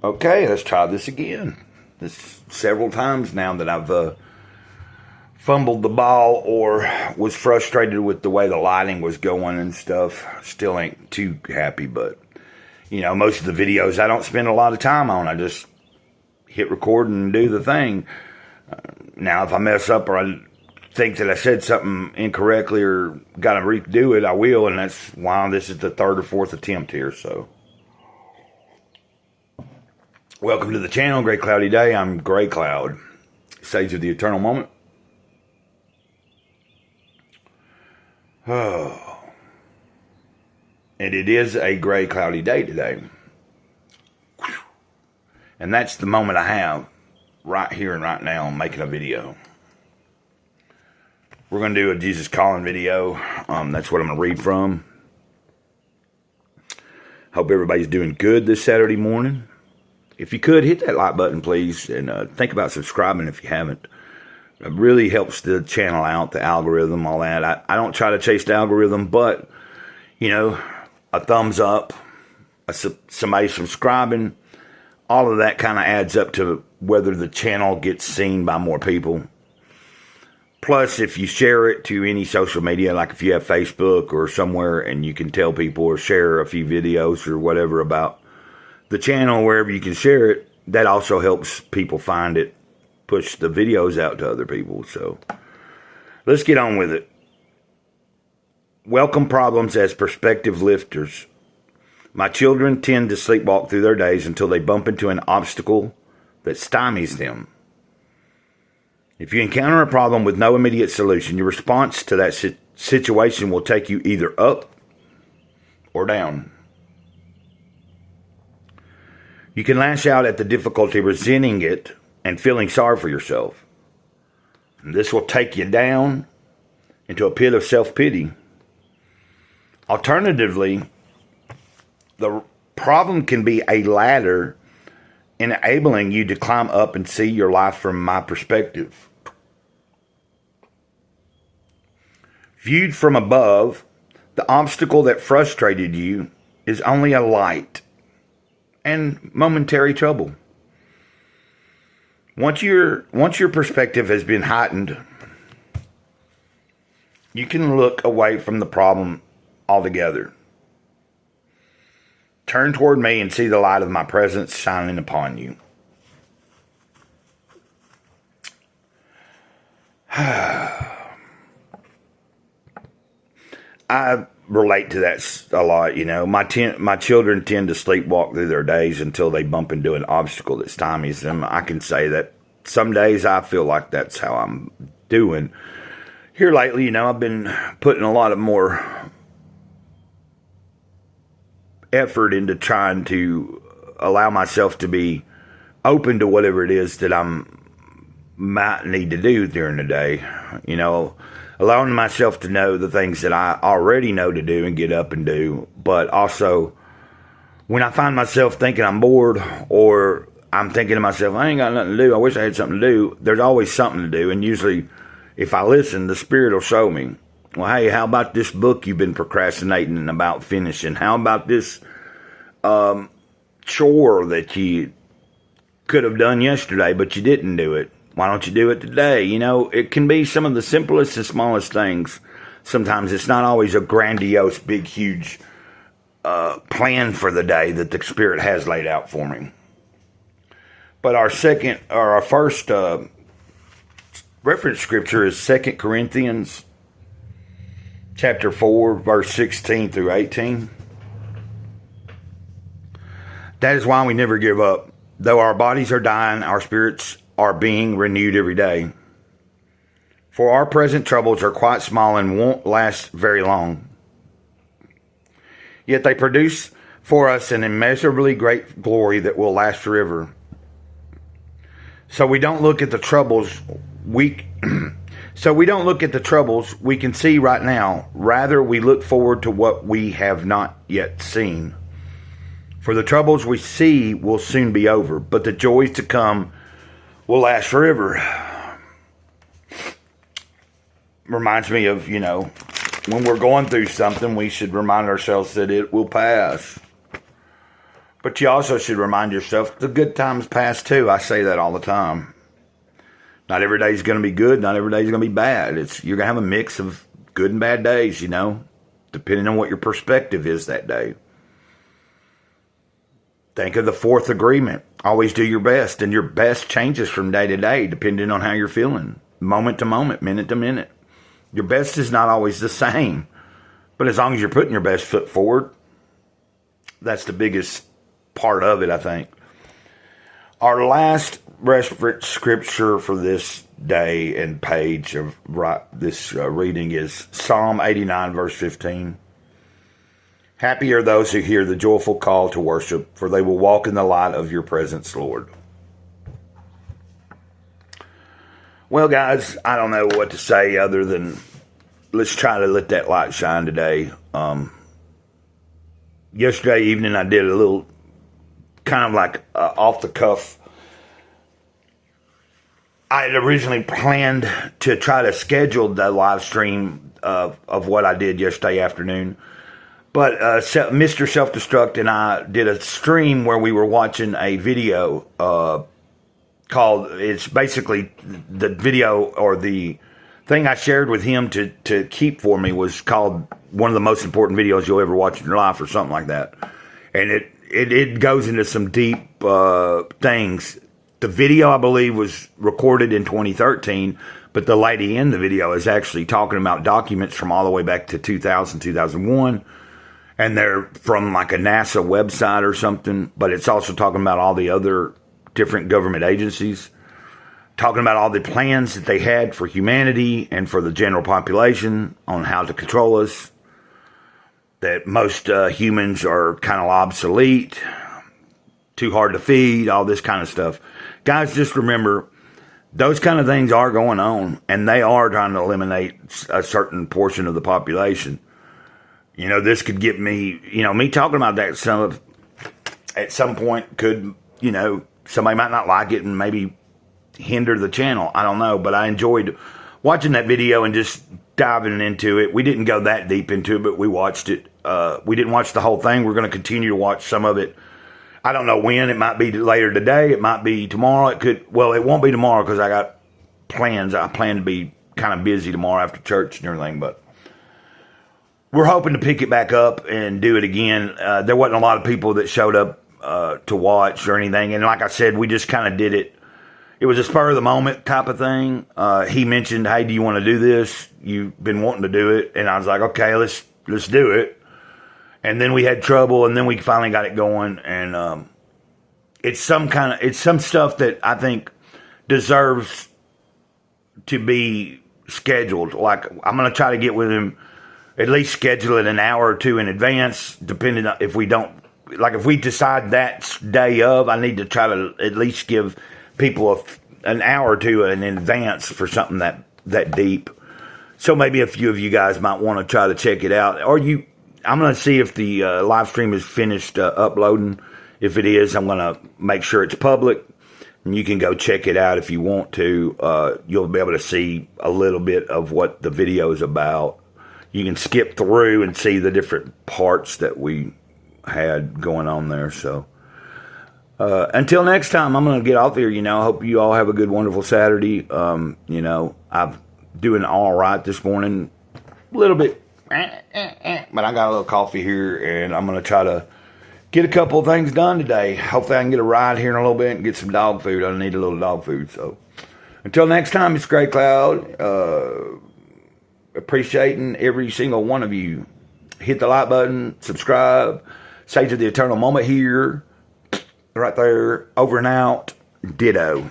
Okay, let's try this again. This several times now that I've fumbled the ball or was frustrated with the way the lighting was going and stuff. Still ain't too happy, but you know, most of the videos I don't spend a lot of time on. I just hit record and do the thing. Now, if I mess up or I think that I said something incorrectly or got to redo it, I will, and that's why this is the third or fourth attempt here, so. Welcome to the channel, Gray Cloudy Day. I'm Gray Cloud, Sage of the Eternal Moment. Oh. And it is a gray, cloudy day today. And that's the moment I have right here and right now. I'm making a video. We're going to do a Jesus Calling video. That's what I'm going to read from. Hope everybody's doing good this Saturday morning. If you could, hit that like button, please. And think about subscribing if you haven't. It really helps the channel out, the algorithm, all that. I don't try to chase the algorithm, but, you know, a thumbs up, somebody subscribing, all of that kind of adds up to whether the channel gets seen by more people. Plus, if you share it to any social media, like if you have Facebook or somewhere and you can tell people or share a few videos or whatever about the channel, wherever you can share it, that also helps people find it, push the videos out to other people. So let's get on with it. Welcome problems as perspective lifters. My children tend to sleepwalk through their days until they bump into an obstacle that stymies them. If you encounter a problem with no immediate solution, your response to that situation will take you either up or down. You can lash out at the difficulty, resenting it, and feeling sorry for yourself. And this will take you down into a pit of self-pity. Alternatively, the problem can be a ladder enabling you to climb up and see your life from my perspective. Viewed from above, the obstacle that frustrated you is only a light and momentary trouble. Once your perspective has been heightened, you can look away from the problem altogether. Turn toward me and see the light of my presence shining upon you. I relate to that a lot, you know. My children tend to sleepwalk through their days until they bump into an obstacle that stymies them. I can say that some days I feel like that's how I'm doing. Here lately, you know, I've been putting a lot of more effort into trying to allow myself to be open to whatever it is that might need to do during the day. You know, allowing myself to know the things that I already know to do and get up and do. But also, when I find myself thinking I'm bored or I'm thinking to myself, I ain't got nothing to do, I wish I had something to do, there's always something to do. And usually, if I listen, the Spirit will show me. Well, hey, how about this book you've been procrastinating about finishing? How about this chore that you could have done yesterday, but you didn't do it? Why don't you do it today? You know, it can be some of the simplest and smallest things. Sometimes it's not always a grandiose, big, huge plan for the day that the Spirit has laid out for me. But our first reference scripture is 2 Corinthians chapter 4, verse 16 through 18. That is why we never give up. Though our bodies are dying, our spirits are being renewed every day. For our present troubles are quite small and won't last very long. Yet they produce for us an immeasurably great glory that will last forever. So we don't look at the troubles we can see right now. Rather, we look forward to what we have not yet seen. For the troubles we see will soon be over, but the joys to come will last forever. Reminds me of, you know, when we're going through something, we should remind ourselves that it will pass. But you also should remind yourself the good times pass too. I say that all the time. Not every day is going to be good. Not every day is going to be bad. You're going to have a mix of good and bad days, depending on what your perspective is that day. Think of the fourth agreement. Always do your best, and your best changes from day to day, depending on how you're feeling, moment to moment, minute to minute. Your best is not always the same, but as long as you're putting your best foot forward, that's the biggest part of it, I think. Our last reference scripture for this day and page of this reading is Psalm 89, verse 15. Happy are those who hear the joyful call to worship, for they will walk in the light of your presence, Lord. Well, guys, I don't know what to say other than let's try to let that light shine today. Yesterday evening, I did a little kind of like off the cuff. I had originally planned to try to schedule the live stream of what I did yesterday afternoon. But Mr. Self-Destruct and I did a stream where we were watching a video called, it's basically the video or the thing I shared with him to keep for me was called one of the most important videos you'll ever watch in your life or something like that. And it goes into some deep things. The video, I believe, was recorded in 2013, but the lady in the video is actually talking about documents from all the way back to 2000, 2001. And they're from like a NASA website or something, but it's also talking about all the other different government agencies, talking about all the plans that they had for humanity and for the general population on how to control us, that most humans are kind of obsolete, too hard to feed, all this kind of stuff. Guys, just remember, those kind of things are going on, and they are trying to eliminate a certain portion of the population. This could get me, me talking about that at some point could, somebody might not like it and maybe hinder the channel. I don't know, but I enjoyed watching that video and just diving into it. We didn't go that deep into it, but we watched it. We didn't watch the whole thing. We're going to continue to watch some of it. I don't know when. It might be later today. It might be tomorrow. It won't be tomorrow because I got plans. I plan to be kind of busy tomorrow after church and everything, but we're hoping to pick it back up and do it again. There wasn't a lot of people that showed up to watch or anything. And like I said, we just kind of did it. It was a spur of the moment type of thing. He mentioned, hey, do you want to do this? You've been wanting to do it. And I was like, okay, let's do it. And then we had trouble, and then we finally got it going. And it's some stuff that I think deserves to be scheduled. Like, I'm going to try to get with him, at least schedule it an hour or two in advance, depending on if we decide that day of, I need to try to at least give people an hour or two in advance for something that deep. So maybe a few of you guys might want to try to check it out. I'm going to see if the live stream is finished uploading. If it is, I'm going to make sure it's public. And you can go check it out if you want to. You'll be able to see a little bit of what the video is about. You can skip through and see the different parts that we had going on there. So until next time, I'm going to get off here. I hope you all have a good, wonderful Saturday. I'm doing all right this morning. A little bit, but I got a little coffee here, and I'm going to try to get a couple of things done today. Hopefully I can get a ride here in a little bit and get some dog food. I need a little dog food. So until next time, it's Gray Cloud. Appreciating every single one of you. Hit the like button, subscribe, say to the eternal moment here, right there, over and out, ditto.